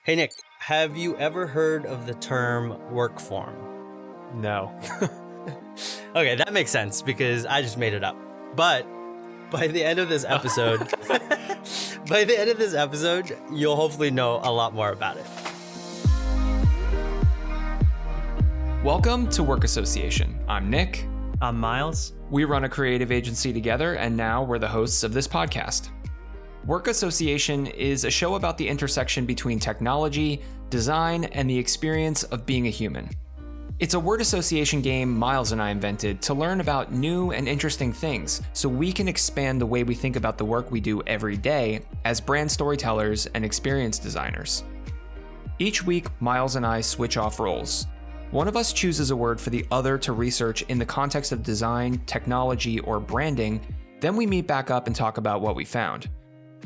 Hey Nick, have you ever heard of the term work form? No. Okay, that makes sense because I just made it up. But by the end of this episode, you'll hopefully know a lot more about it. Welcome to Work Association. I'm Nick. I'm Miles. We run a creative agency together, and now we're the hosts of this podcast. Work Association is a show about the intersection between technology, design, and the experience of being a human. It's a word association game Miles and I invented to learn about new and interesting things so we can expand the way we think about the work we do every day as brand storytellers and experience designers. Each week, Miles and I switch off roles. One of us chooses a word for the other to research in the context of design, technology, or branding, then we meet back up and talk about what we found.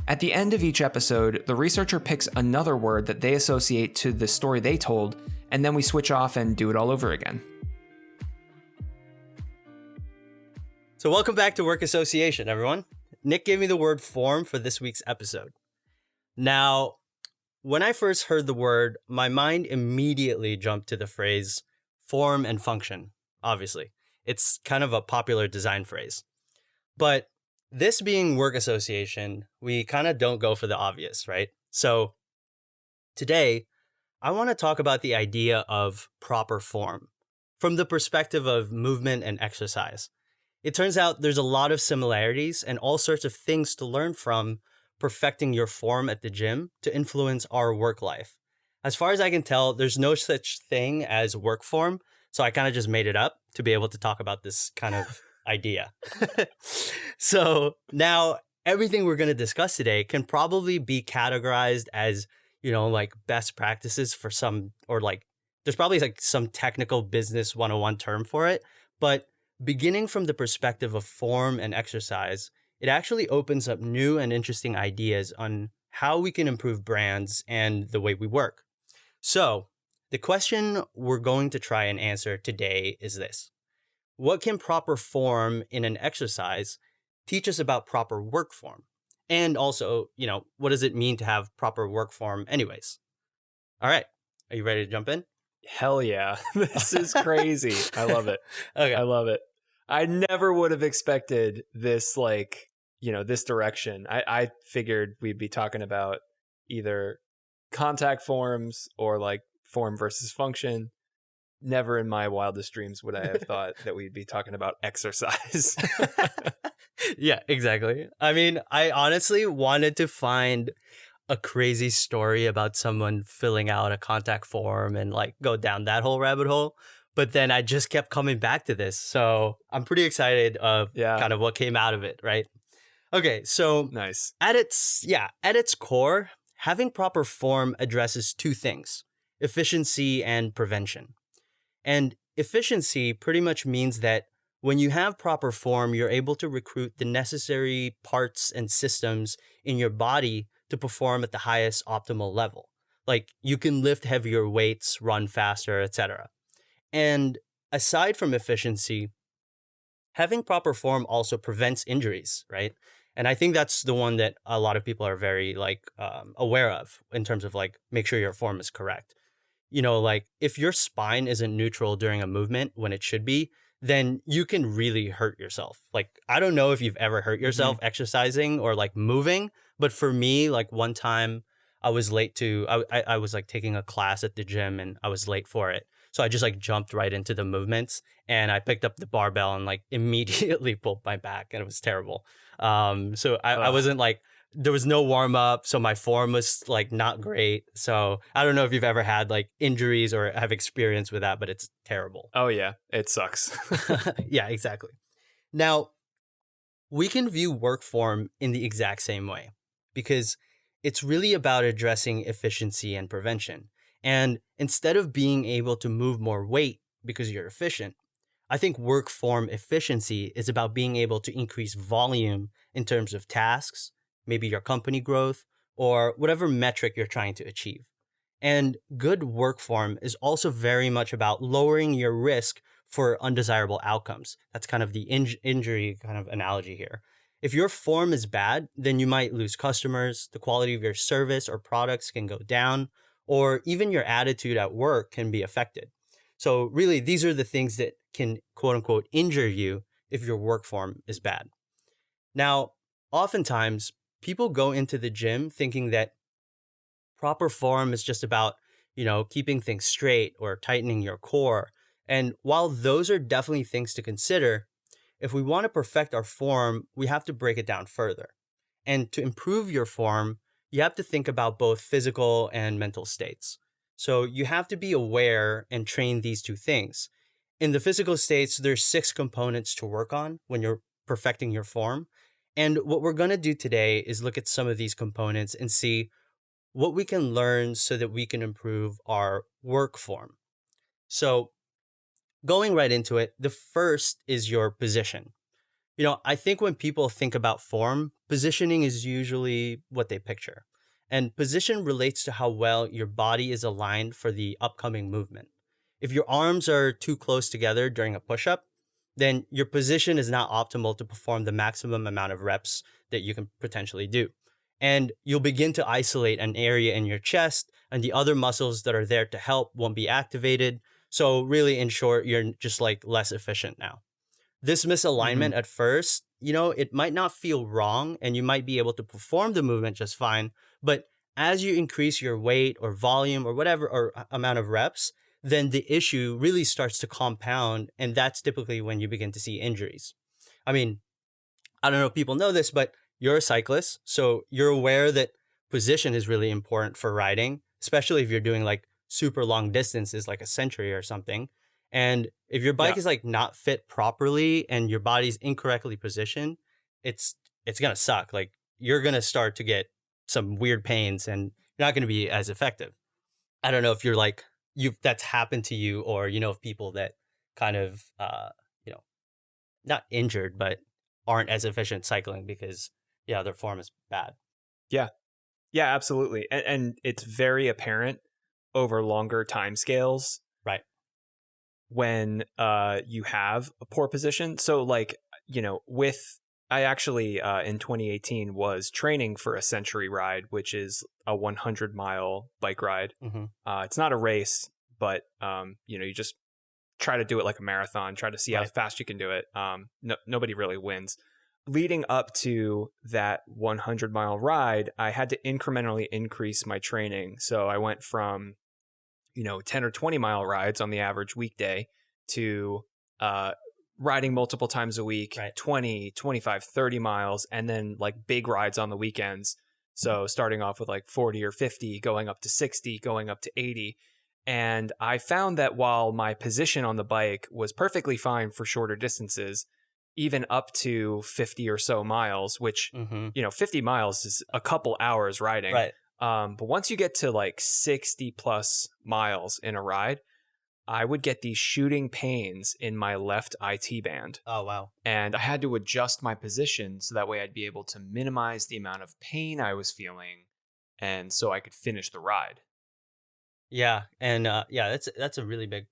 At the end of each episode, the researcher picks another word that they associate to the story they told, and then we switch off and do it all over again. So welcome back to Work Association, everyone. Nick gave me the word form for this week's episode. Now, when I first heard the word, my mind immediately jumped to the phrase form and function, obviously. It's kind of a popular design phrase. But this being work association, we kind of don't go for the obvious, right? So today, I want to talk about the idea of proper form from the perspective of movement and exercise. It turns out there's a lot of similarities and all sorts of things to learn from perfecting your form at the gym to influence our work life. As far as I can tell, there's no such thing as work form, so I kind of just made it up to be able to talk about this kind of idea. So now everything we're going to discuss today can probably be categorized as, like best practices for some, or like there's probably like some technical business 101 term for it. But beginning from the perspective of form and exercise, it actually opens up new and interesting ideas on how we can improve brands and the way we work. So the question we're going to try and answer today is this. What can proper form in an exercise teach us about proper work form? And also, what does it mean to have proper work form anyways? All right. Are you ready to jump in? Hell yeah. This is crazy. I love it. Okay. I love it. I never would have expected this, this direction. I figured we'd be talking about either contact forms or like form versus function. Never in my wildest dreams would I have thought that we'd be talking about exercise. Yeah, exactly. I mean, I honestly wanted to find a crazy story about someone filling out a contact form and like go down that whole rabbit hole. But then I just kept coming back to this. So I'm pretty excited of kind of what came out of it, right? Okay, so nice. At its core, having proper form addresses two things, efficiency and prevention. And efficiency pretty much means that when you have proper form, you're able to recruit the necessary parts and systems in your body to perform at the highest optimal level. Like you can lift heavier weights, run faster, etc. And aside from efficiency, having proper form also prevents injuries, right? And I think that's the one that a lot of people are very aware of in terms of like make sure your form is correct. Like if your spine isn't neutral during a movement when it should be, then you can really hurt yourself. Like, I don't know if you've ever hurt yourself exercising or like moving, but for me, like one time I was late I was like taking a class at the gym and I was late for it. So I just like jumped right into the movements and I picked up the barbell and like immediately pulled my back and it was terrible. So I wasn't like, there was no warm up. So my form was like not great. So I don't know if you've ever had like injuries or have experience with that, but it's terrible. Oh yeah, it sucks. Yeah, exactly. Now, we can view work form in the exact same way because it's really about addressing efficiency and prevention. And instead of being able to move more weight because you're efficient, I think work form efficiency is about being able to increase volume in terms of tasks, maybe your company growth, or whatever metric you're trying to achieve. And good work form is also very much about lowering your risk for undesirable outcomes. That's kind of the injury kind of analogy here. If your form is bad, then you might lose customers, the quality of your service or products can go down, or even your attitude at work can be affected. So really, these are the things that can quote unquote injure you if your work form is bad. Now, oftentimes people go into the gym thinking that proper form is just about, keeping things straight or tightening your core. And while those are definitely things to consider, if we want to perfect our form, we have to break it down further. And to improve your form, you have to think about both physical and mental states. So you have to be aware and train these two things. In the physical states, there's 6 components to work on when you're perfecting your form. And what we're going to do today is look at some of these components and see what we can learn so that we can improve our work form. So, going right into it, the first is your position. I think when people think about form, positioning is usually what they picture. And position relates to how well your body is aligned for the upcoming movement. If your arms are too close together during a push up, then your position is not optimal to perform the maximum amount of reps that you can potentially do. And you'll begin to isolate an area in your chest, and the other muscles that are there to help won't be activated. So, really, in short, you're just like less efficient now. This misalignment at first, it might not feel wrong and you might be able to perform the movement just fine. But as you increase your weight or volume or whatever or amount of reps, then the issue really starts to compound. And that's typically when you begin to see injuries. I mean, I don't know if people know this, but you're a cyclist. So you're aware that position is really important for riding, especially if you're doing like super long distances, like a century or something. And if your bike is like not fit properly and your body's incorrectly positioned, it's going to suck. Like you're going to start to get some weird pains and you're not going to be as effective. I don't know if you're like that's happened to you, or of people that kind of not injured but aren't as efficient cycling because their form is bad. Yeah. Yeah, absolutely. And it's very apparent over longer time scales. Right. When you have a poor position. So like, I actually in 2018 was training for a century ride, which is a 100-mile bike ride. Mm-hmm. It's not a race, but you just try to do it like a marathon, try to see how fast you can do it. Nobody really wins. Leading up to that 100-mile ride, I had to incrementally increase my training. So I went from 10 or 20 mile rides on the average weekday to riding multiple times a week, 20, 25, 30 miles, and then like big rides on the weekends. So starting off with like 40 or 50, going up to 60, going up to 80. And I found that while my position on the bike was perfectly fine for shorter distances, even up to 50 or so miles, which, 50 miles is a couple hours riding. Right. But once you get to like 60 plus miles in a ride, I would get these shooting pains in my left IT band. Oh, wow. And I had to adjust my position so that way I'd be able to minimize the amount of pain I was feeling and so I could finish the ride. Yeah. And that's a really big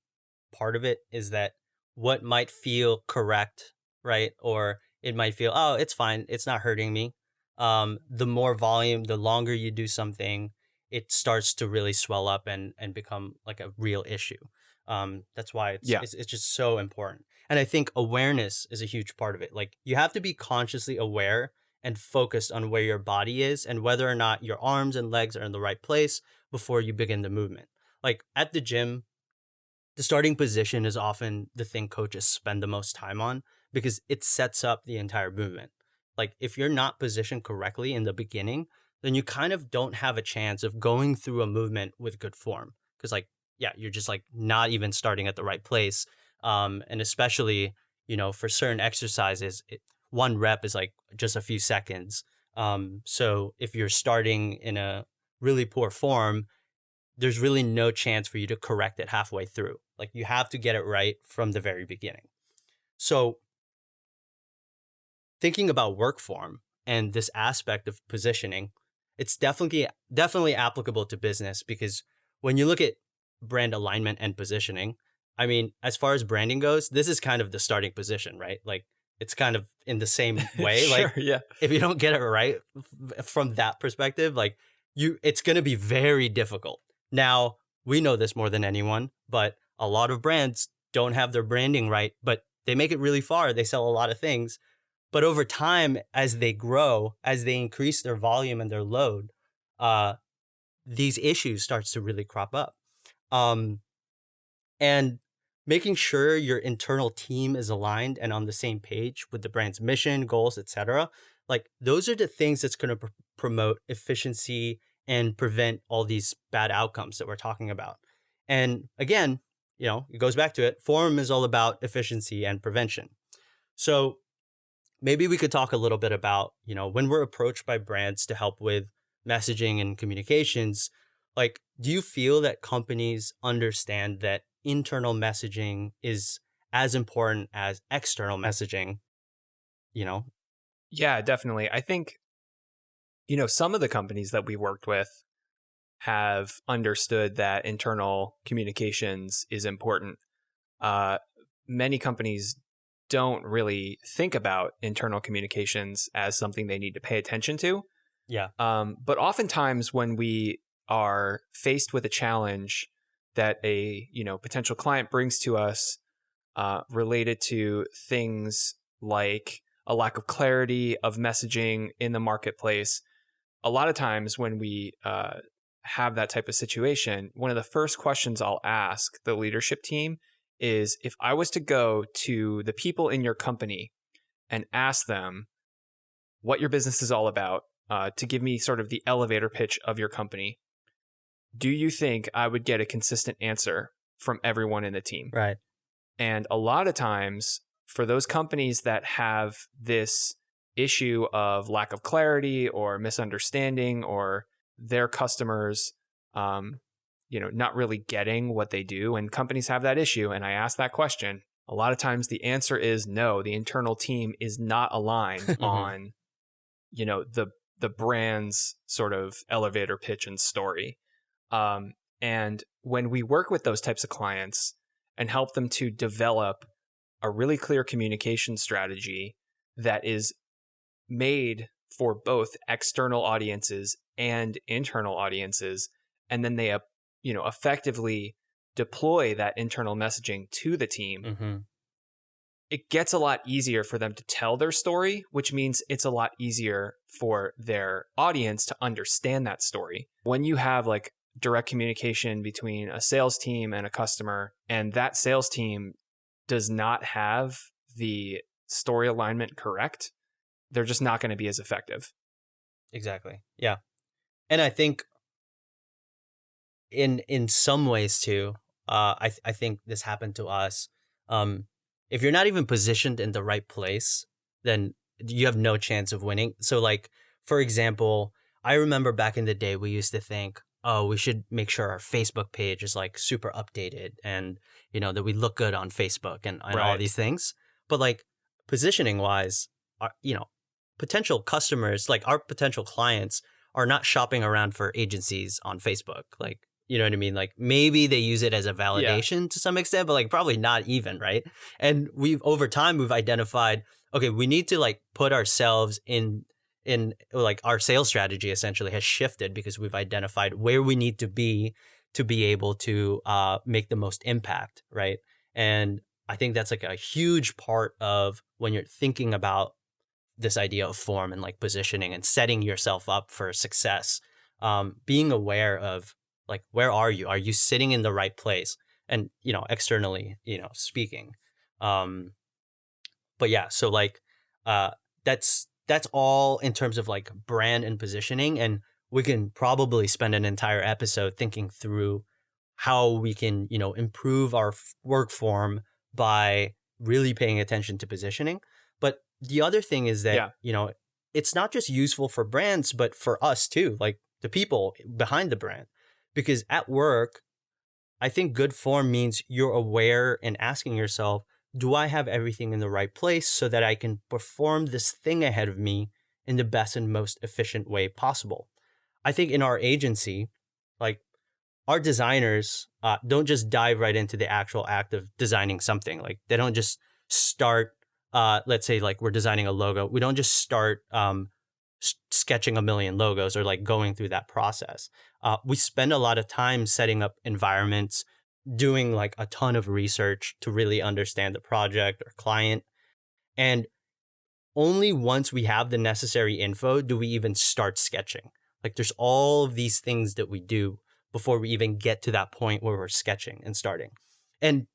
part of it, is that what might feel correct, right? Or it might feel, oh, it's fine, it's not hurting me. The more volume, the longer you do something, it starts to really swell up and become like a real issue. That's why it's just so important. And I think awareness is a huge part of it. Like you have to be consciously aware and focused on where your body is and whether or not your arms and legs are in the right place before you begin the movement. Like at the gym, the starting position is often the thing coaches spend the most time on because it sets up the entire movement. Like if you're not positioned correctly in the beginning, then you kind of don't have a chance of going through a movement with good form. Because you're just like not even starting at the right place. And especially, for certain exercises, one rep is like just a few seconds. So if you're starting in a really poor form, there's really no chance for you to correct it halfway through. Like you have to get it right from the very beginning. So thinking about work form and this aspect of positioning, it's definitely applicable to business, because when you look at brand alignment and positioning, I mean, as far as branding goes, this is kind of the starting position, right? Like it's kind of in the same way. Sure, like if you don't get it right from that perspective, like it's going to be very difficult Now, we know this more than anyone, but a lot of brands don't have their branding right, but they make it really far. They sell a lot of things. But over time, as they grow, as they increase their volume and their load, uh, these issues starts to really crop up. Um, and making sure your internal team is aligned and on the same page with the brand's mission, goals, etc. Like those are the things that's going to promote efficiency and prevent all these bad outcomes that we're talking about. And again, it goes back to it. Forum is all about efficiency and prevention. So maybe we could talk a little bit about, when we're approached by brands to help with messaging and communications, like, do you feel that companies understand that internal messaging is as important as external messaging? Yeah, definitely. I think, some of the companies that we worked with have understood that internal communications is important. Many companies don't really think about internal communications as something they need to pay attention to. Yeah. But oftentimes when we are faced with a challenge that a potential client brings to us related to things like a lack of clarity of messaging in the marketplace, a lot of times when we have that type of situation, one of the first questions I'll ask the leadership team is, if I was to go to the people in your company and ask them what your business is all about, to give me sort of the elevator pitch of your company, do you think I would get a consistent answer from everyone in the team? Right. And a lot of times for those companies that have this issue of lack of clarity or misunderstanding, or their customers, not really getting what they do, and companies have that issue, and I ask that question, a lot of times the answer is no, the internal team is not aligned on, the brand's sort of elevator pitch and story. And when we work with those types of clients and help them to develop a really clear communication strategy that is made for both external audiences and internal audiences, and then they effectively deploy that internal messaging to the team, it gets a lot easier for them to tell their story, which means it's a lot easier for their audience to understand that story. When you have like direct communication between a sales team and a customer, and that sales team does not have the story alignment correct, they're just not going to be as effective. Exactly. Yeah. And I think in some ways too, I think this happened to us. If you're not even positioned in the right place, then you have no chance of winning. So like, for example, I remember back in the day, we used to think, oh, we should make sure our Facebook page is like super updated and, that we look good on Facebook and all these things. But like positioning wise, potential customers, like our potential clients, are not shopping around for agencies on Facebook. Like, you know what I mean? Like maybe they use it as a validation to some extent, but like probably not even, right? And over time, we've identified, okay, we need to like put ourselves in like our sales strategy essentially has shifted because we've identified where we need to be able to make the most impact, right? And I think that's like a huge part of when you're thinking about this idea of form and like positioning and setting yourself up for success, being aware of like, where are you? Are you sitting in the right place? And, externally, speaking. But yeah, so like, that's all in terms of like brand and positioning. And we can probably spend an entire episode thinking through how we can, improve our work form by really paying attention to positioning. But the other thing is that, it's not just useful for brands, but for us too, like the people behind the brand. Because at work, I think good form means you're aware and asking yourself, do I have everything in the right place so that I can perform this thing ahead of me in the best and most efficient way possible? I think in our agency, like our designers don't just dive right into the actual act of designing something. Like they don't just start, let's say like we're designing a logo. We don't just start sketching a million logos or like going through that process. we spend a lot of time setting up environments, doing like a ton of research to really understand the project or client. And only once we have the necessary info do we even start sketching. Like there's all of these things that we do before we even get to that point where we're sketching and starting. And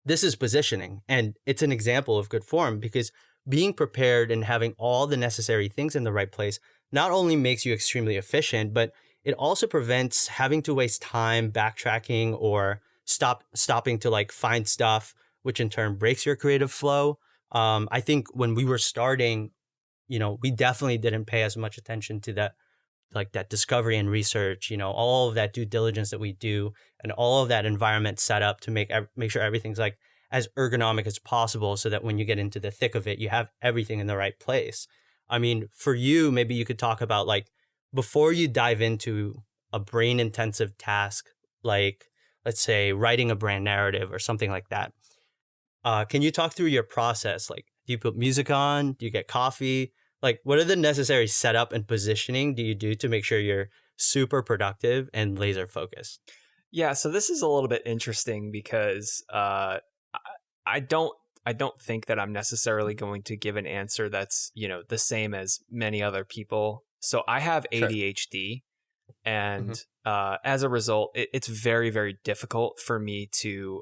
this is positioning, and it's an example of good form because being prepared and having all the necessary things in the right place not only makes you extremely efficient, but it also prevents having to waste time backtracking or stopping to like find stuff, which in turn breaks your creative flow. I think when we were starting, we definitely didn't pay as much attention to that, like that discovery and research, all of that due diligence that we do and all of that environment set up to make sure everything's like as ergonomic as possible so that when you get into the thick of it, you have everything in the right place. I mean, for you, maybe you could talk about like before you dive into a brain intensive task, like let's say writing a brand narrative or something like that. Can you talk through your process? Like, do you put music on? Do you get coffee? Like, what are the necessary setup and positioning do you do to make sure you're super productive and laser focused? Yeah, so this is a little bit interesting because I don't think that I'm necessarily going to give an answer that's, the same as many other people. So I have ADHD, and as a result, it's very, very difficult for me to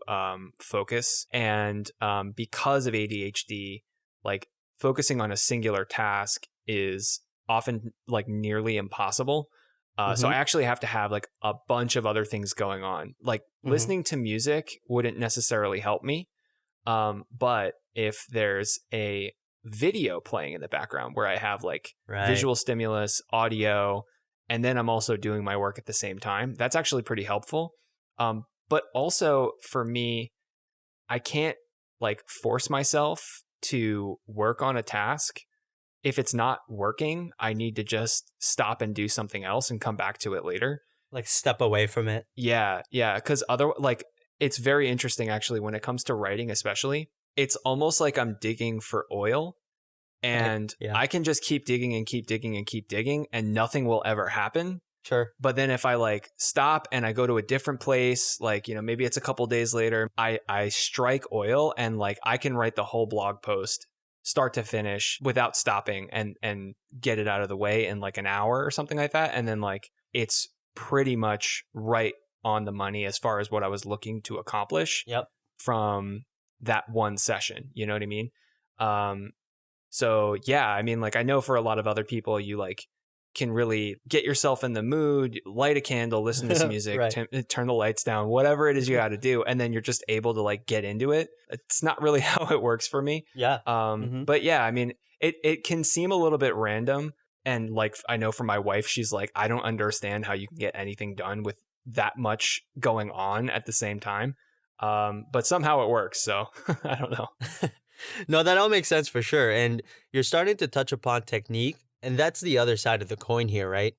focus. And because of ADHD, like focusing on a singular task is often like nearly impossible. So I actually have to have like a bunch of other things going on. Like listening to music wouldn't necessarily help me. But if there's a video playing in the background where I have like visual stimulus, audio, and then I'm also doing my work at the same time, that's actually pretty helpful. But also for me, I can't like force myself to work on a task. If it's not working, I need to just stop and do something else and come back to it later. Like step away from it. Yeah. Because it's very interesting actually when it comes to writing, especially. It's almost like I'm digging for oil, and I can just keep digging and keep digging and keep digging, and nothing will ever happen. Sure. But then if I like stop and I go to a different place, like, maybe it's a couple days later, I strike oil, and like I can write the whole blog post start to finish without stopping and get it out of the way in like an hour or something like that. And then like it's pretty much right on the money as far as what I was looking to accomplish from that one session. You know what I mean? So yeah, I mean, like I know for a lot of other people, you like can really get yourself in the mood, light a candle, listen to some music, turn the lights down, whatever it is you got to do. And then you're just able to like get into it. It's not really how it works for me. Yeah. But yeah, I mean, it can seem a little bit random. And like, I know for my wife, she's like, I don't understand how you can get anything done with that much going on at the same time. But somehow it works. So I don't know. No, that all makes sense for sure. And you're starting to touch upon technique. And that's the other side of the coin here, right?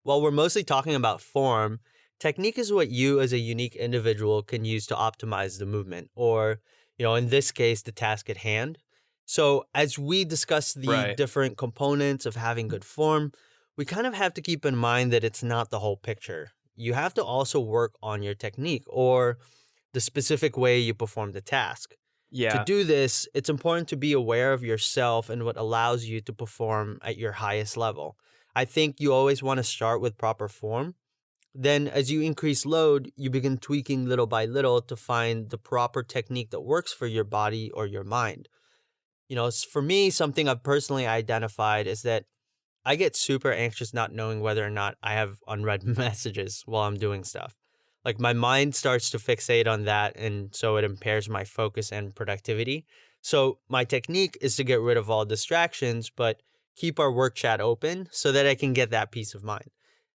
While we're mostly talking about form, technique is what you as a unique individual can use to optimize the movement, or, in this case, the task at hand. So as we discuss the different components of having good form, we kind of have to keep in mind that it's not the whole picture. You have to also work on your technique or the specific way you perform the task. Yeah. To do this, it's important to be aware of yourself and what allows you to perform at your highest level. I think you always want to start with proper form. Then as you increase load, you begin tweaking little by little to find the proper technique that works for your body or your mind. For me, something I've personally identified is that I get super anxious not knowing whether or not I have unread messages while I'm doing stuff. Like my mind starts to fixate on that, and so it impairs my focus and productivity. So my technique is to get rid of all distractions, but keep our work chat open so that I can get that peace of mind.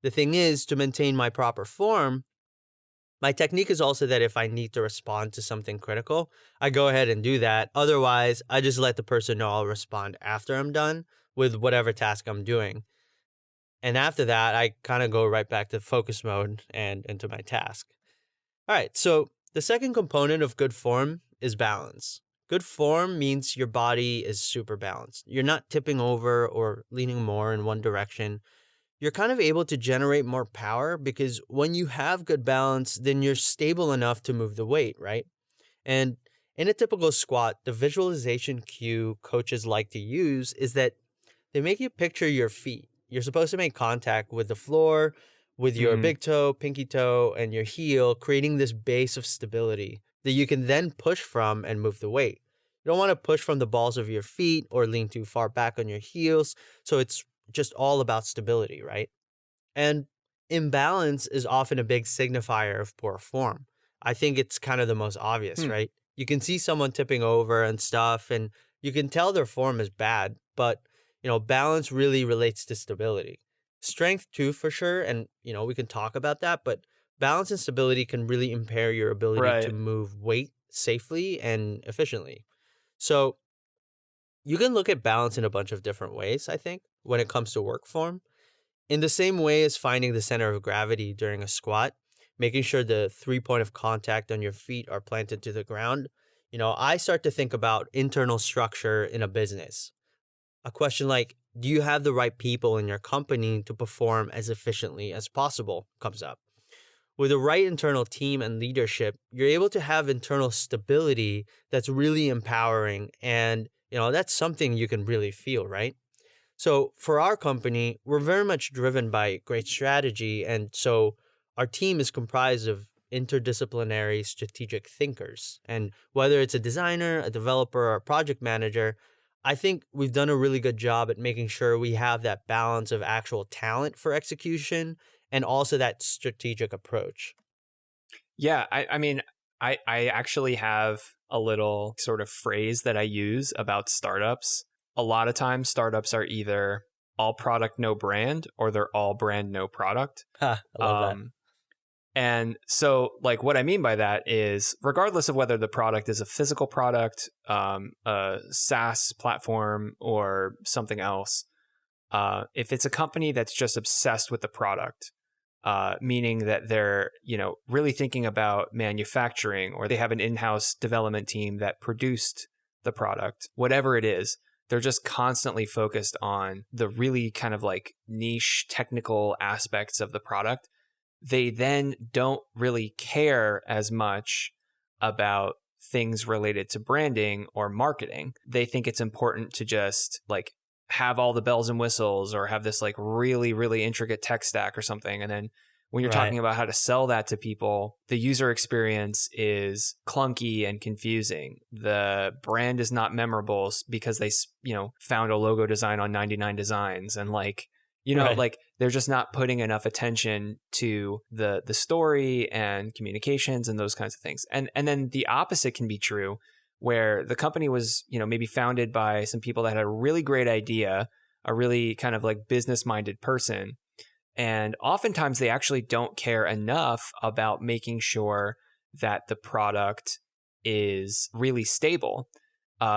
The thing is, to maintain my proper form, my technique is also that if I need to respond to something critical, I go ahead and do that. Otherwise, I just let the person know I'll respond after I'm done with whatever task I'm doing. And after that, I kind of go right back to focus mode and into my task. All right, so the second component of good form is balance. Good form means your body is super balanced. You're not tipping over or leaning more in one direction. you're kind of able to generate more power because when you have good balance, then you're stable enough to move the weight, right? And in a typical squat, the visualization cue coaches like to use is that they make you picture your feet. You're supposed to make contact with the floor, with your Mm, big toe, pinky toe, and your heel, creating this base of stability that you can then push from and move the weight. You don't want to push from the balls of your feet or lean too far back on your heels. So it's just all about stability, right? And imbalance is often a big signifier of poor form. I think it's kind of the most obvious, hmm. right? You can see someone tipping over and stuff, and you can tell their form is bad, but balance really relates to stability. Strength too, for sure, and we can talk about that, but balance and stability can really impair your ability to Right. move weight safely and efficiently. So you can look at balance in a bunch of different ways, I think, when it comes to work form. In the same way as finding the center of gravity during a squat, making sure the 3 point of contact on your feet are planted to the ground, I start to think about internal structure in a business. A question like, do you have the right people in your company to perform as efficiently as possible comes up. With the right internal team and leadership, you're able to have internal stability that's really empowering. And, that's something you can really feel, right? So for our company, we're very much driven by great strategy. And so our team is comprised of interdisciplinary strategic thinkers. And whether it's a designer, a developer, or a project manager, I think we've done a really good job at making sure we have that balance of actual talent for execution and also that strategic approach. Yeah, I mean, I actually have a little sort of phrase that I use about startups. A lot of times, startups are either all product, no brand, or they're all brand, no product. Ha, I love that. Um, and so, like, what I mean by that is, regardless of whether the product is a physical product, a SaaS platform, or something else, if it's a company that's just obsessed with the product, meaning that they're really thinking about manufacturing, or they have an in-house development team that produced the product, whatever it is, they're just constantly focused on the really kind of like niche technical aspects of the product. They then don't really care as much about things related to branding or marketing. They think it's important to just like have all the bells and whistles or have this like really, really intricate tech stack or something. And then when you're Right. talking about how to sell that to people, the user experience is clunky and confusing. The brand is not memorable because they, found a logo design on 99 Designs, and like, Right. like they're just not putting enough attention to the story and communications and those kinds of things. And then the opposite can be true, where the company was, maybe founded by some people that had a really great idea, a really kind of like business minded person. And oftentimes they actually don't care enough about making sure that the product is really stable.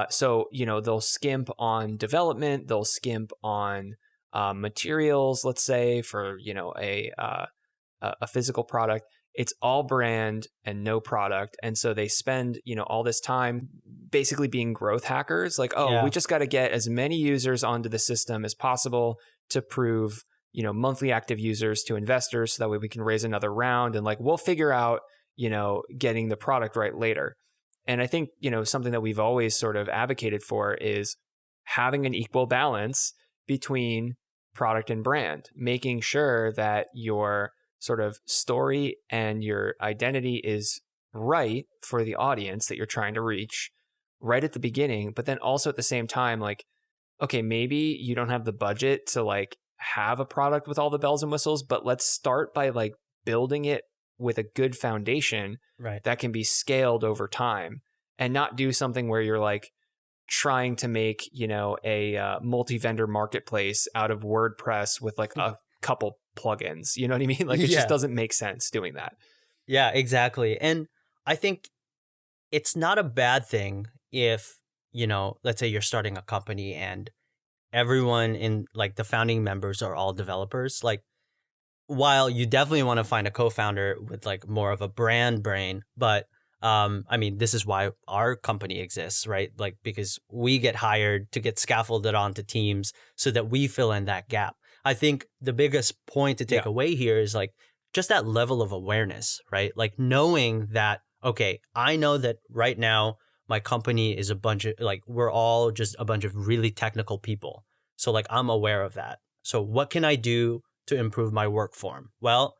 So, they'll skimp on development, they'll skimp on materials, let's say, for, a physical product. It's all brand and no product. And so they spend, all this time basically being growth hackers. Like, oh, we Yeah. just got to get as many users onto the system as possible to prove, monthly active users to investors, so that way we can raise another round, and like we'll figure out, getting the product right later. And I think, something that we've always sort of advocated for is having an equal balance between product and brand, making sure that your sort of story and your identity is right for the audience that you're trying to reach right at the beginning, but then also at the same time, like, okay, maybe you don't have the budget to like have a product with all the bells and whistles, but let's start by like building it with a good foundation Right. that can be scaled over time, and not do something where you're like trying to make, a multi-vendor marketplace out of WordPress with like a couple plugins. You know what I mean? Like it just Yeah. doesn't make sense doing that. Yeah, exactly. And I think it's not a bad thing if, let's say you're starting a company and everyone in like the founding members are all developers. Like, while you definitely want to find a co-founder with like more of a brand brain, but I mean, this is why our company exists, right? Like, because we get hired to get scaffolded onto teams so that we fill in that gap. I think the biggest point to take away here is like just that level of awareness, right? Like knowing that, okay, I know that right now my company is a bunch of like, we're all just a bunch of really technical people. So like, I'm aware of that. So what can I do to improve my work form? Well,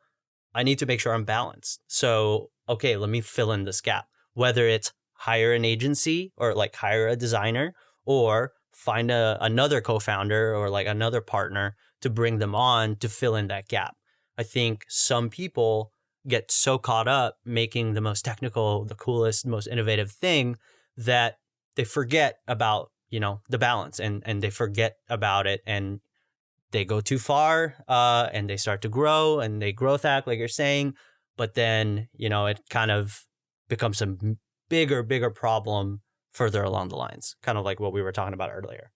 I need to make sure I'm balanced. So, okay, let me fill in this gap, whether it's hire an agency or like hire a designer or find another co-founder or like another partner to bring them on to fill in that gap. I think some people get so caught up making the most technical, the coolest, most innovative thing that they forget about, the balance and they forget about it and they go too far and they start to grow and they growth hack like you're saying, but then, it kind of becomes a bigger problem further along the lines, kind of like what we were talking about earlier.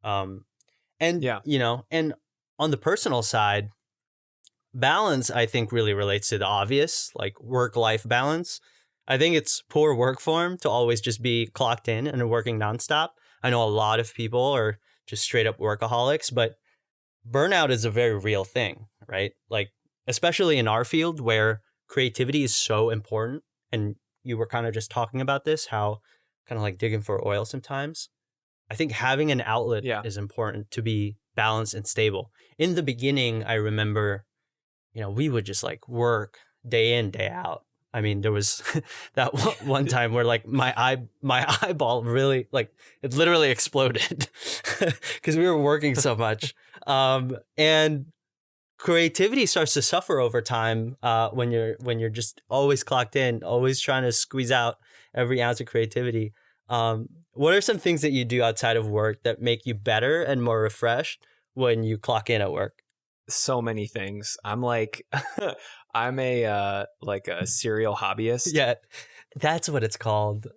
And on the personal side, balance, I think, really relates to the obvious, like work-life balance. I think it's poor work form to always just be clocked in and working nonstop. I know a lot of people are just straight up workaholics, but burnout is a very real thing, right? Like, especially in our field where creativity is so important. And you were kind of just talking about this, how kind of like digging for oil sometimes. I think having an outlet is important to be balanced and stable. In the beginning, I remember, we would just like work day in, day out. I mean, there was that one time where like my eyeball really like it literally exploded because we were working so much. And creativity starts to suffer over time when you're just always clocked in, always trying to squeeze out every ounce of creativity. What are some things that you do outside of work that make you better and more refreshed when you clock in at work? So many things. I'm like, I'm a serial hobbyist. Yeah, that's what it's called.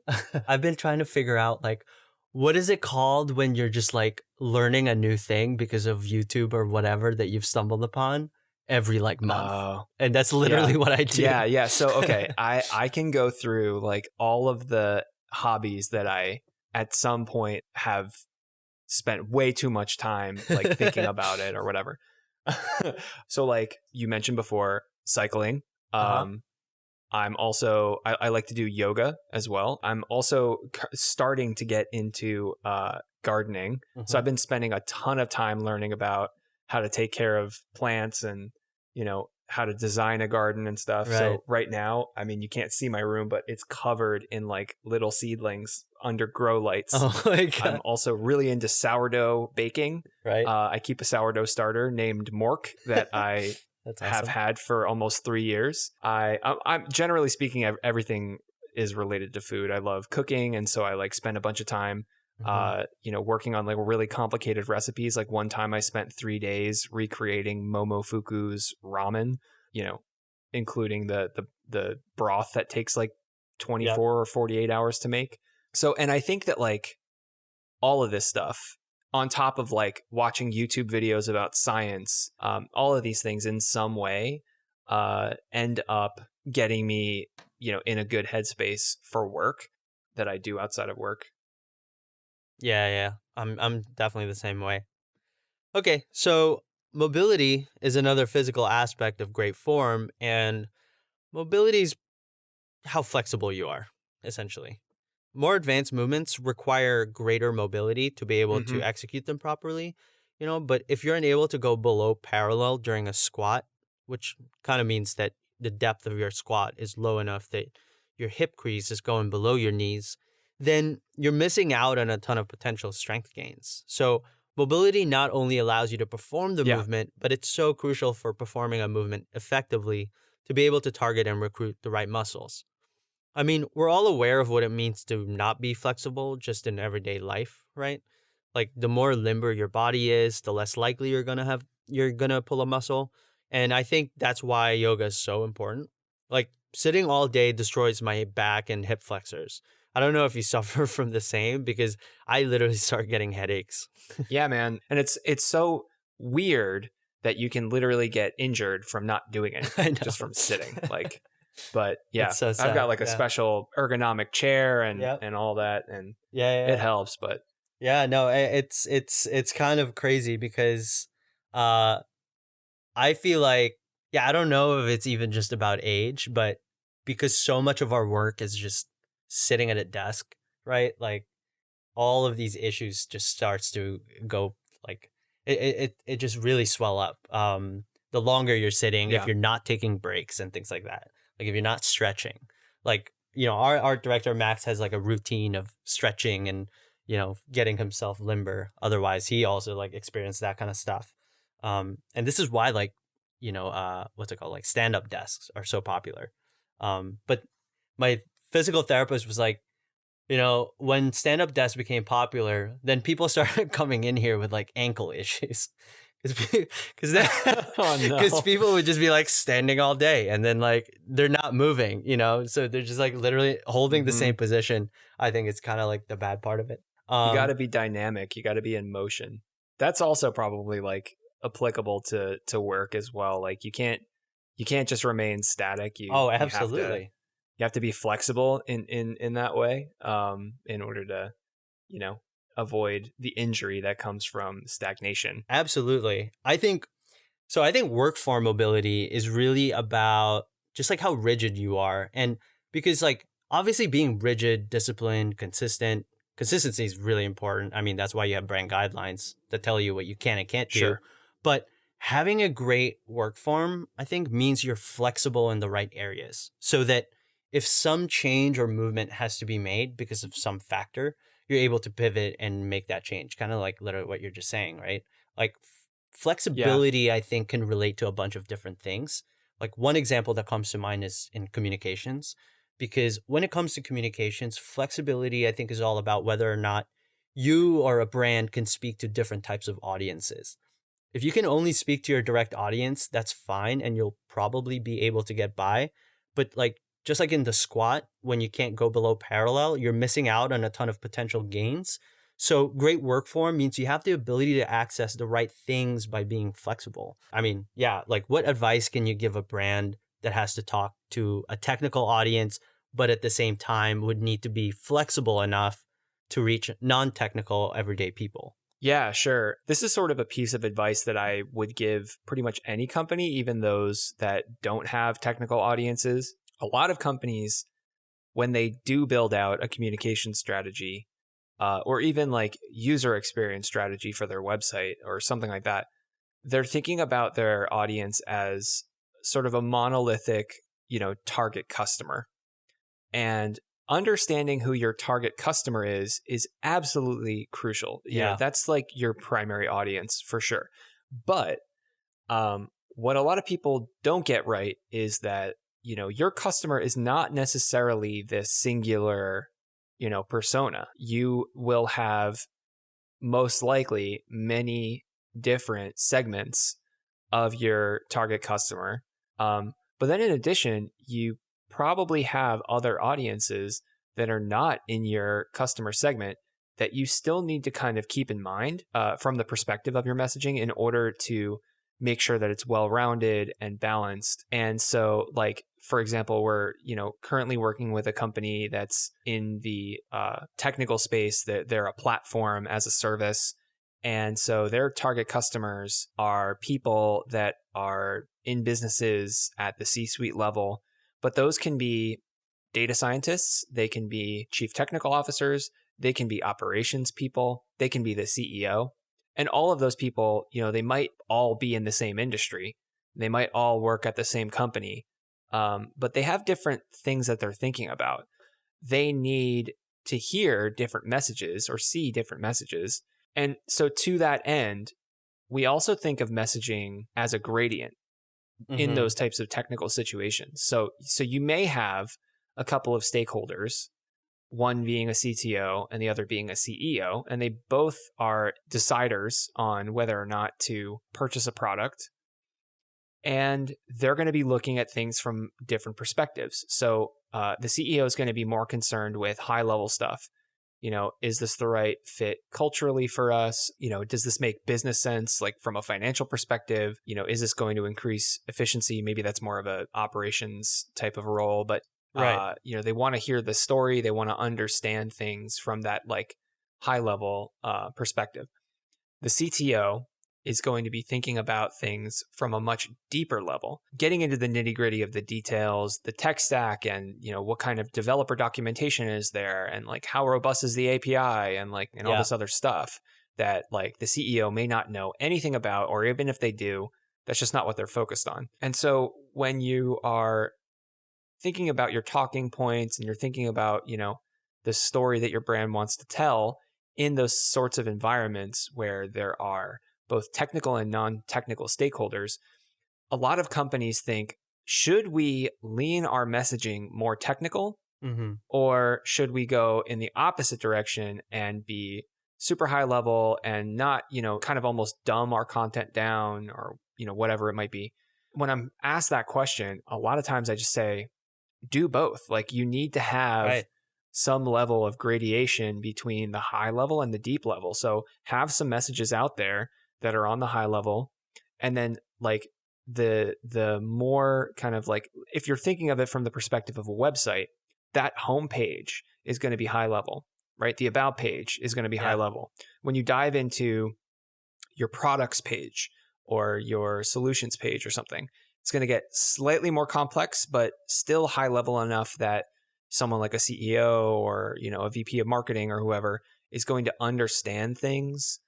I've been trying to figure out like, what is it called when you're just like learning a new thing because of YouTube or whatever that you've stumbled upon every like month. And that's literally what I do. Yeah. So, okay, I can go through like all of the hobbies that I at some point have spent way too much time like thinking about it or whatever. So like you mentioned before, cycling. I'm also, I like to do yoga as well. I'm also starting to get into gardening. So I've been spending a ton of time learning about how to take care of plants and, how to design a garden and stuff. Right. So right now, I mean, you can't see my room, but it's covered in like little seedlings under grow lights. Oh my God. I'm also really into sourdough baking. Right. I keep a sourdough starter named Mork that I have had for almost 3 years. I'm generally speaking, everything is related to food. I love cooking. And so I like spend a bunch of time, working on like really complicated recipes. Like one time I spent 3 days recreating Momofuku's ramen, including the broth that takes like 24 or 48 hours to make. So, and I think that like all of this stuff on top of like watching YouTube videos about science, all of these things in some way end up getting me, in a good headspace for work that I do outside of work. Yeah. I'm definitely the same way. Okay, so mobility is another physical aspect of great form, and mobility is how flexible you are, essentially. More advanced movements require greater mobility to be able to execute them properly, but if you're unable to go below parallel during a squat, which kind of means that the depth of your squat is low enough that your hip crease is going below your knees, then you're missing out on a ton of potential strength gains. So mobility not only allows you to perform the movement, but it's so crucial for performing a movement effectively to be able to target and recruit the right muscles. I mean, we're all aware of what it means to not be flexible just in everyday life, right? Like the more limber your body is, the less likely you're going to pull a muscle. And I think that's why yoga is so important. Like sitting all day destroys my back and hip flexors. I don't know if you suffer from the same because I literally start getting headaches. Yeah, man. And it's so weird that you can literally get injured from not doing anything, just from sitting. Like, but yeah, so I've got like a special ergonomic chair and all that. And it helps, but yeah, no, it's kind of crazy because I feel like, yeah, I don't know if it's even just about age, but because so much of our work is just sitting at a desk, right? Like all of these issues just starts to go like it just really swell up. The longer you're sitting, if Yeah. you're not taking breaks and things like that, like if you're not stretching, like our art director Max has like a routine of stretching and getting himself limber. Otherwise, he also like experienced that kind of stuff. And this is why like what's it called, like stand up desks are so popular. But my physical therapist was like, when stand-up desks became popular, then people started coming in here with like ankle issues, because Oh because no. people would just be like standing all day and then like they're not moving, so they're just like literally holding the Hmm. same position. I think it's kind of like the bad part of it. You got to be dynamic. You got to be in motion. That's also probably like applicable to work as well. Like you can't just remain static. You Oh, you have to absolutely. you have to be flexible in that way, in order to avoid the injury that comes from stagnation. Absolutely. I think work form mobility is really about just like how rigid you are. And because like obviously being rigid, disciplined, consistency is really important. I mean, that's why you have brand guidelines that tell you what you can and can't do. Sure. But having a great work form, I think, means you're flexible in the right areas so that if some change or movement has to be made because of some factor, you're able to pivot and make that change. Kind of like literally what you're just saying, right? Like Yeah. flexibility, I think, can relate to a bunch of different things. Like one example that comes to mind is in communications, because when it comes to communications, flexibility, I think, is all about whether or not you or a brand can speak to different types of audiences. If you can only speak to your direct audience, that's fine and you'll probably be able to get by. But like just like in the squat, when you can't go below parallel, you're missing out on a ton of potential gains. So great work form means you have the ability to access the right things by being flexible. I mean, yeah, like what advice can you give a brand that has to talk to a technical audience, but at the same time would need to be flexible enough to reach non-technical everyday people? Yeah, sure. This is sort of a piece of advice that I would give pretty much any company, even those that don't have technical audiences. A lot of companies, when they do build out a communication strategy, or even like user experience strategy for their website or something like that, they're thinking about their audience as sort of a monolithic, target customer. And understanding who your target customer is absolutely crucial. Yeah. That's like your primary audience for sure. But what a lot of people don't get right is that your customer is not necessarily this singular persona. You will have most likely many different segments of your target customer. But then in addition, you probably have other audiences that are not in your customer segment that you still need to kind of keep in mind, from the perspective of your messaging, in order to make sure that it's well-rounded and balanced. And so, like, for example, we're currently working with a company that's in the technical space. That they're a platform as a service, and so their target customers are people that are in businesses at the C-suite level. But those can be data scientists, they can be chief technical officers, they can be operations people, they can be the CEO. And all of those people, they might all be in the same industry. They might all work at the same company, but they have different things that they're thinking about. They need to hear different messages or see different messages. And so to that end, we also think of messaging as a gradient in Mm-hmm. those types of technical situations. So you may have a couple of stakeholders, one being a CTO and the other being a CEO, and they both are deciders on whether or not to purchase a product. And they're going to be looking at things from different perspectives. So the CEO is going to be more concerned with high level stuff. Is this the right fit culturally for us? Does this make business sense, like from a financial perspective? Is this going to increase efficiency? Maybe that's more of a operations type of role, but Right. they want to hear the story. They want to understand things from that like high level perspective. The CTO is going to be thinking about things from a much deeper level, getting into the nitty-gritty of the details, the tech stack, and what kind of developer documentation is there, and like how robust is the API, and all this other stuff that like the CEO may not know anything about, or even if they do, that's just not what they're focused on. And so when you are thinking about your talking points and you're thinking about, the story that your brand wants to tell in those sorts of environments where there are both technical and non-technical stakeholders, a lot of companies think, should we lean our messaging more technical, or should we go in the opposite direction and be super high level and not, kind of almost dumb our content down, or, whatever it might be. When I'm asked that question, a lot of times I just say, do both. Like, you need to have some level of gradation between the high level and the deep level. So have some messages out there that are on the high level. And then like the more kind of like, if you're thinking of it from the perspective of a website, that homepage is going to be high level, right? The about page is going to be high level. When you dive into your products page or your solutions page or something, it's going to get slightly more complex, but still high level enough that someone like a CEO or, a VP of marketing or whoever is going to understand things.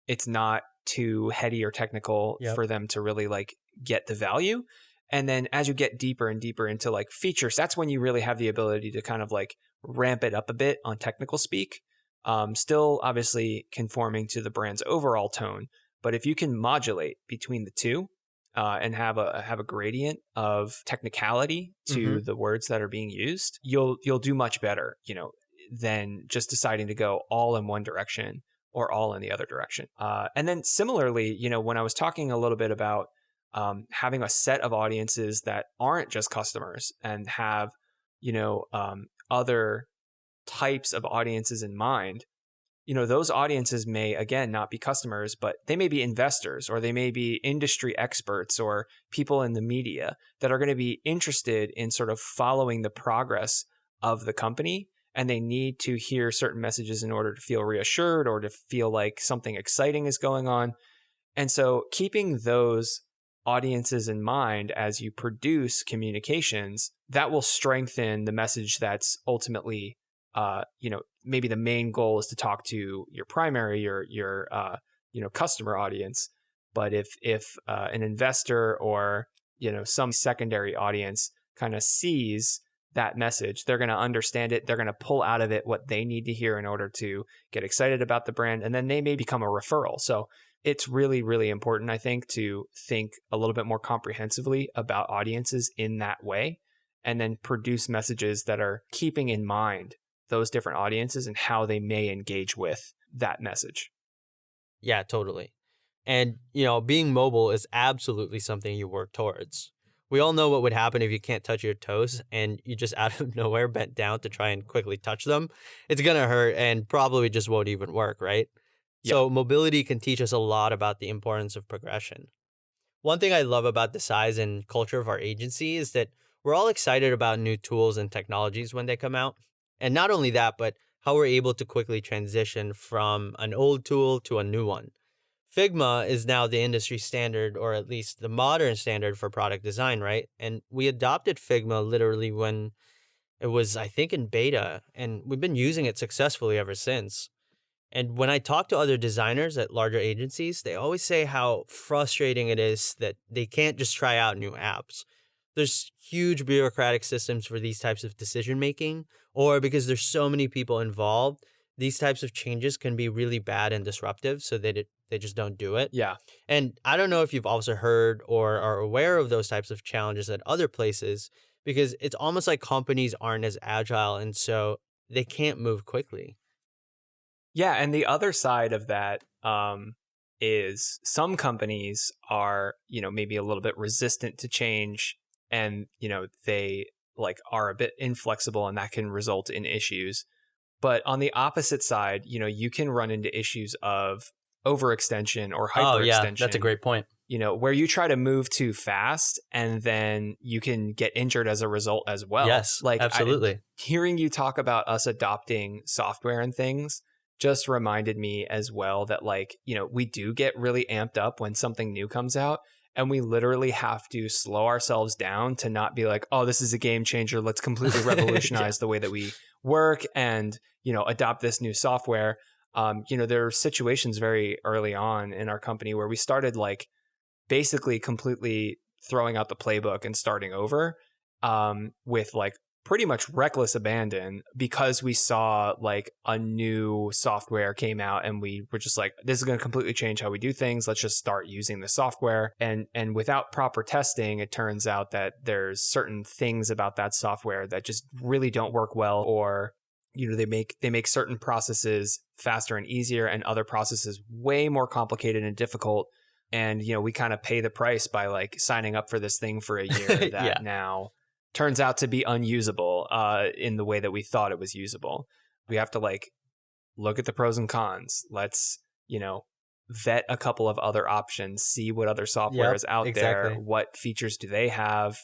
It's not too heady or technical for them to really like get the value. And then as you get deeper and deeper into like features, that's when you really have the ability to kind of like ramp it up a bit on technical speak. Still obviously conforming to the brand's overall tone. But if you can modulate between the two, and have a gradient of technicality to the words that are being used, you'll do much better, than just deciding to go all in one direction or all in the other direction. And then similarly, when I was talking a little bit about having a set of audiences that aren't just customers and have, other types of audiences in mind, those audiences may, again, not be customers, but they may be investors, or they may be industry experts or people in the media that are going to be interested in sort of following the progress of the company. And they need to hear certain messages in order to feel reassured or to feel like something exciting is going on. And so keeping those audiences in mind as you produce communications, that will strengthen the message that's ultimately maybe the main goal is to talk to your primary, your customer audience. But if an investor or, some secondary audience kind of sees that message, they're going to understand it. They're going to pull out of it what they need to hear in order to get excited about the brand. And then they may become a referral. So it's really, really important, I think, to think a little bit more comprehensively about audiences in that way, and then produce messages that are keeping in mind those different audiences and how they may engage with that message. Yeah, totally. And, being mobile is absolutely something you work towards. We all know what would happen if you can't touch your toes and you just out of nowhere bent down to try and quickly touch them. It's going to hurt and probably just won't even work, right? Yep. So mobility can teach us a lot about the importance of progression. One thing I love about the size and culture of our agency is that we're all excited about new tools and technologies when they come out. And not only that, but how we're able to quickly transition from an old tool to a new one. Figma is now the industry standard, or at least the modern standard for product design, right? And we adopted Figma literally when it was, I think, in beta, and we've been using it successfully ever since. And when I talk to other designers at larger agencies, they always say how frustrating it is that they can't just try out new apps. There's huge bureaucratic systems for these types of decision making, or because there's so many people involved, these types of changes can be really bad and disruptive, so they just don't do it. Yeah. And I don't know if you've also heard or are aware of those types of challenges at other places, because it's almost like companies aren't as agile, and so they can't move quickly. Yeah, and the other side of that is some companies are, maybe a little bit resistant to change, and, they are a bit inflexible, and that can result in issues. But on the opposite side, you can run into issues of overextension or hyperextension. Oh, yeah, that's a great point. Where you try to move too fast and then you can get injured as a result as well. Yes, absolutely. Hearing you talk about us adopting software and things just reminded me as well that like, we do get really amped up when something new comes out. And we literally have to slow ourselves down to not be like, oh, this is a game changer. Let's completely revolutionize the way that we work and, adopt this new software. There are situations very early on in our company where we started like basically completely throwing out the playbook and starting over with like pretty much reckless abandon because we saw like a new software came out and we were just like, this is going to completely change how we do things. Let's just start using the software. And without proper testing, it turns out that there's certain things about that software that just really don't work well, or they make certain processes faster and easier and other processes way more complicated and difficult. And we kind of pay the price by like signing up for this thing for a year that now turns out to be unusable in the way that we thought it was usable. We have to like look at the pros and cons. Let's, vet a couple of other options, see what other software is out there, what features do they have,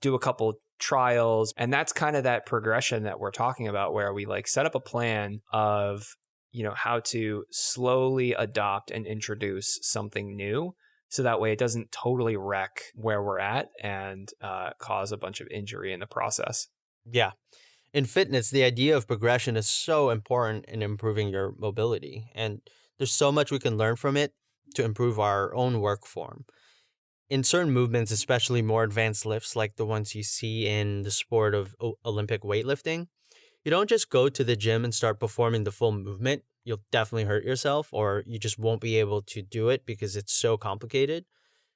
do a couple trials. And that's kind of that progression that we're talking about where we like set up a plan of, how to slowly adopt and introduce something new. So that way it doesn't totally wreck where we're at and cause a bunch of injury in the process. Yeah. In fitness, the idea of progression is so important in improving your mobility. And there's so much we can learn from it to improve our own work form. In certain movements, especially more advanced lifts like the ones you see in the sport of Olympic weightlifting, you don't just go to the gym and start performing the full movement. You'll definitely hurt yourself, or you just won't be able to do it because it's so complicated.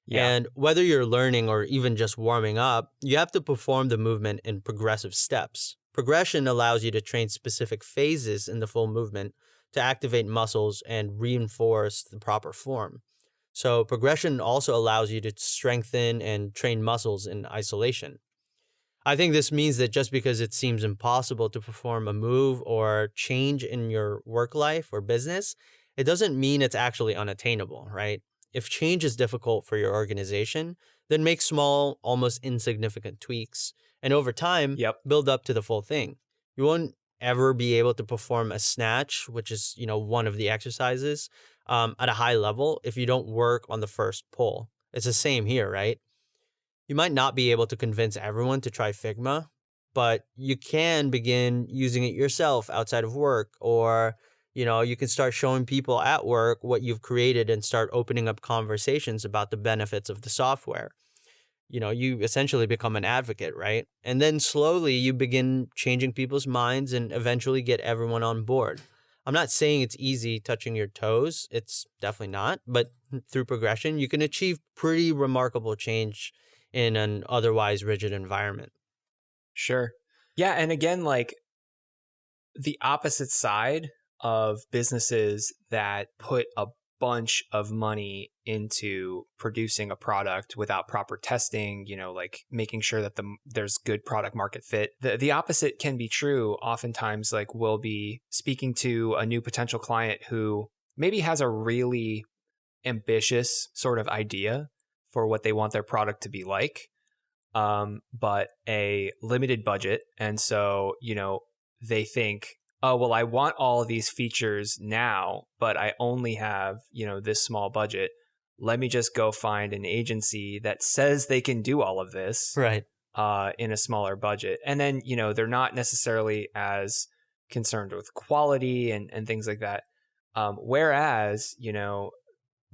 Yeah. And whether you're learning or even just warming up, you have to perform the movement in progressive steps. Progression allows you to train specific phases in the full movement to activate muscles and reinforce the proper form. So progression also allows you to strengthen and train muscles in isolation. I think this means that just because it seems impossible to perform a move or change in your work life or business, it doesn't mean it's actually unattainable, right? If change is difficult for your organization, then make small, almost insignificant tweaks, and over time, build up to the full thing. You won't ever be able to perform a snatch, which is, one of the exercises, at a high level if you don't work on the first pull. It's the same here, right? You might not be able to convince everyone to try Figma, but you can begin using it yourself outside of work, or, you can start showing people at work what you've created and start opening up conversations about the benefits of the software. You essentially become an advocate, right? And then slowly you begin changing people's minds and eventually get everyone on board. I'm not saying it's easy touching your toes. It's definitely not. But through progression, you can achieve pretty remarkable change in an otherwise rigid environment. Sure. Yeah. And again, like the opposite side of businesses that put a bunch of money into producing a product without proper testing, like making sure that there's good product market fit. The opposite can be true. Oftentimes, like we'll be speaking to a new potential client who maybe has a really ambitious sort of idea for what they want their product to be like, but a limited budget. And so, they think, oh, well, I want all of these features now, but I only have, this small budget. Let me just go find an agency that says they can do all of this right, in a smaller budget. And then, they're not necessarily as concerned with quality and things like that. Whereas,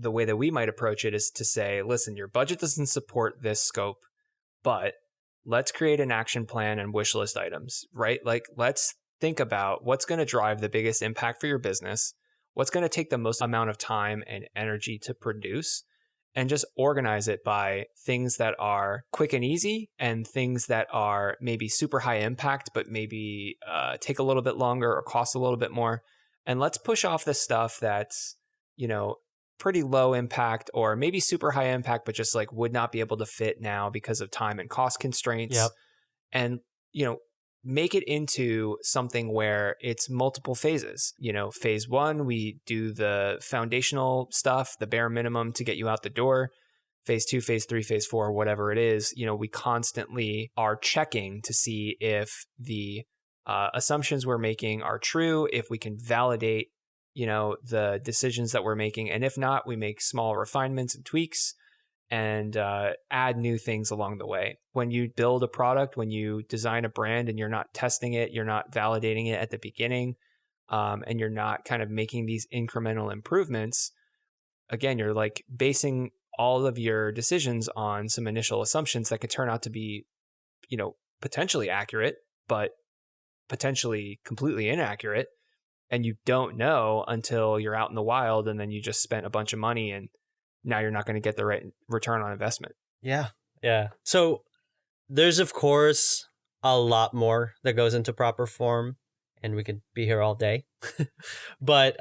the way that we might approach it is to say, listen, your budget doesn't support this scope, but let's create an action plan and wish list items, right? Like, let's think about what's going to drive the biggest impact for your business, what's going to take the most amount of time and energy to produce, and just organize it by things that are quick and easy and things that are maybe super high impact, but maybe take a little bit longer or cost a little bit more. And let's push off the stuff that's, pretty low impact or maybe super high impact, but just like would not be able to fit now because of time and cost constraints. Yep. And, make it into something where it's multiple phases. Phase 1, we do the foundational stuff, the bare minimum to get you out the door. Phase 2, phase 3, phase 4, whatever it is, we constantly are checking to see if the assumptions we're making are true, if we can validate the decisions that we're making. And if not, we make small refinements and tweaks and add new things along the way. When you build a product, when you design a brand and you're not testing it, you're not validating it at the beginning, and you're not kind of making these incremental improvements, again, you're like basing all of your decisions on some initial assumptions that could turn out to be, potentially accurate, but potentially completely inaccurate. And you don't know until you're out in the wild, and then you just spent a bunch of money and now you're not going to get the right return on investment. Yeah. Yeah. So there's, of course, a lot more that goes into proper form, and we could be here all day. But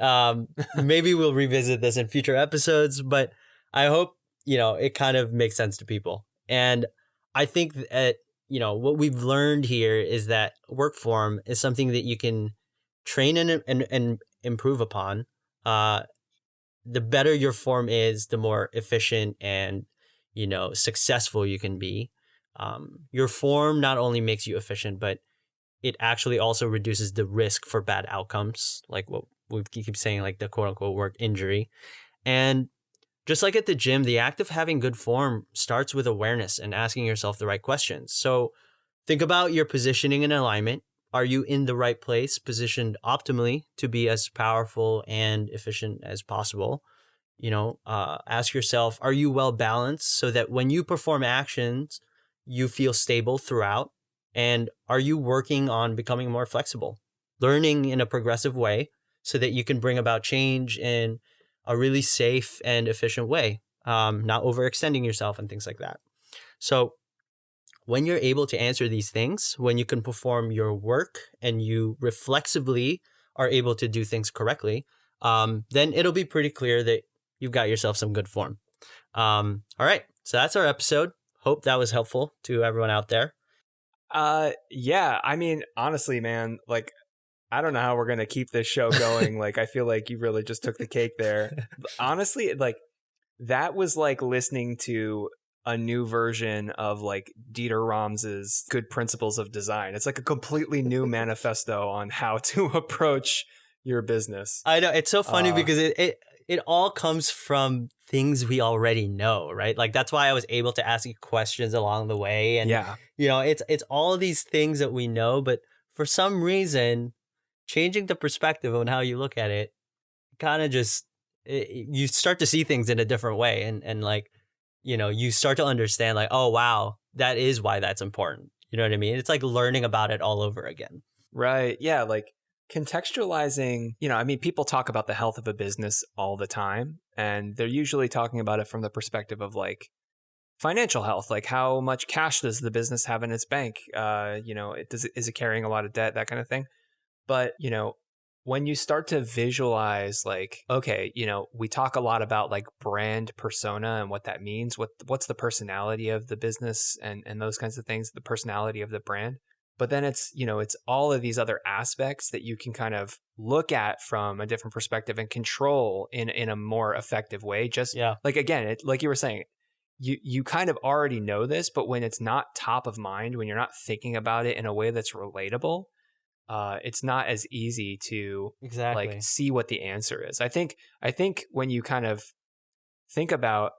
maybe we'll revisit this in future episodes. But I hope, it kind of makes sense to people. And I think that, what we've learned here is that work form is something that you can train and improve upon. The better your form is, the more efficient and, successful you can be. Your form not only makes you efficient, but it actually also reduces the risk for bad outcomes, like what we keep saying, like the quote unquote work injury. And just like at the gym, the act of having good form starts with awareness and asking yourself the right questions. So think about your positioning and alignment. Are you in the right place, positioned optimally to be as powerful and efficient as possible? Ask yourself, are you well balanced so that when you perform actions, you feel stable throughout? And are you working on becoming more flexible, learning in a progressive way so that you can bring about change in a really safe and efficient way, not overextending yourself and things like that? So when you're able to answer these things, when you can perform your work and you reflexively are able to do things correctly, then it'll be pretty clear that you've got yourself some good form. All right. So that's our episode. Hope that was helpful to everyone out there. Yeah. I mean, honestly, man, like, I don't know how we're going to keep this show going. Like, I feel like you really just took the cake there. Honestly, like, that was like listening to a new version of like Dieter Rams' Good Principles of Design. It's like a completely new manifesto on how to approach your business. I know, it's so funny because it all comes from things we already know, right? Like that's why I was able to ask you questions along the way. And it's all of these things that we know, but for some reason, changing the perspective on how you look at it, kind of just you start to see things in a different way, and like, you start to understand like, oh wow, that is why that's important. You know what I mean? It's like learning about it all over again. Right. Yeah. Like contextualizing, people talk about the health of a business all the time, and they're usually talking about it from the perspective of like financial health, like how much cash does the business have in its bank? Is it carrying a lot of debt, that kind of thing. But, when you start to visualize like, okay, we talk a lot about like brand persona and what that means, what's the personality of the business and those kinds of things, the personality of the brand. But then it's all of these other aspects that you can kind of look at from a different perspective and control in a more effective way. Like, again, like you were saying, you kind of already know this, but when it's not top of mind, when you're not thinking about it in a way that's relatable, it's not as easy to like see what the answer is. I think when you kind of think about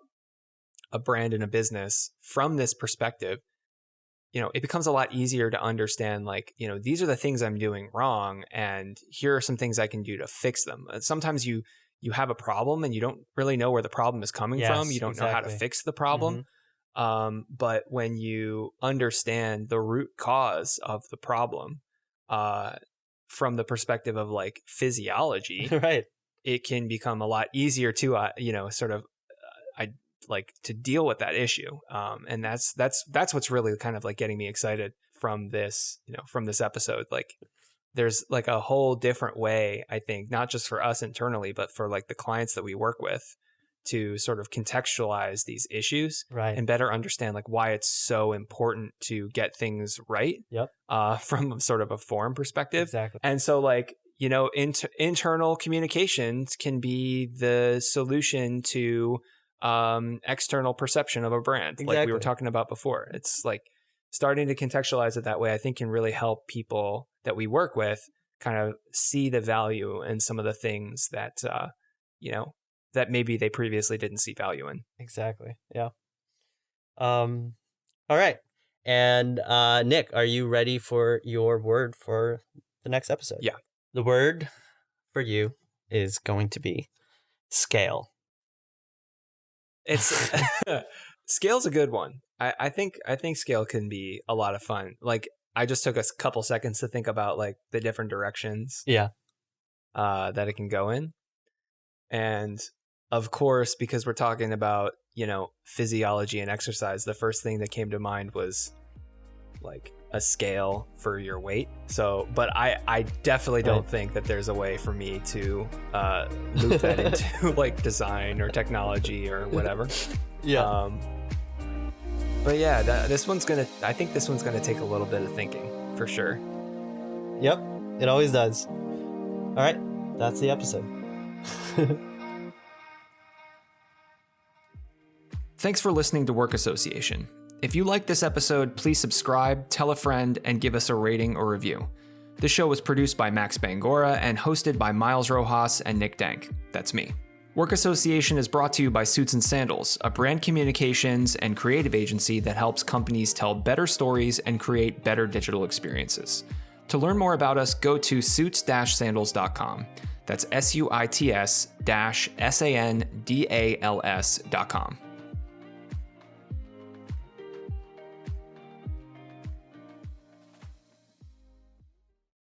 a brand and a business from this perspective, it becomes a lot easier to understand like, these are the things I'm doing wrong, and here are some things I can do to fix them. Sometimes you have a problem and you don't really know where the problem is coming from. You don't know how to fix the problem. Mm-hmm. But when you understand the root cause of the problem, from the perspective of like physiology, right, it can become a lot easier to, to deal with that issue. And that's what's really kind of like getting me excited from this episode. Like there's like a whole different way, I think, not just for us internally, but for like the clients that we work with, to sort of contextualize these issues, right, and better understand like why it's so important to get things right. Yep. From sort of a form perspective. Exactly. And so like, internal communications can be the solution to external perception of a brand. Like we were talking about before. It's like starting to contextualize it that way, I think, can really help people that we work with kind of see the value in some of the things that, that maybe they previously didn't see value in. Exactly. Yeah. All right. And Nick, are you ready for your word for the next episode? Yeah. The word for you is going to be scale. It's scale's a good one. I think scale can be a lot of fun. Like, I just took a couple seconds to think about like the different directions that it can go in. And of course, because we're talking about, physiology and exercise, the first thing that came to mind was like a scale for your weight. So, but I definitely don't think that there's a way for me to loop that into like design or technology or whatever. Yeah. But yeah, I think this one's gonna take a little bit of thinking for sure. Yep, it always does. All right, that's the episode. Thanks for listening to Work Association. If you like this episode, please subscribe, tell a friend, and give us a rating or review. This show was produced by Max Bangora and hosted by Miles Rojas and Nick Dank. That's me. Work Association is brought to you by Suits and Sandals, a brand communications and creative agency that helps companies tell better stories and create better digital experiences. To learn more about us, go to suits-sandals.com. That's SUITS-SANDALS.com.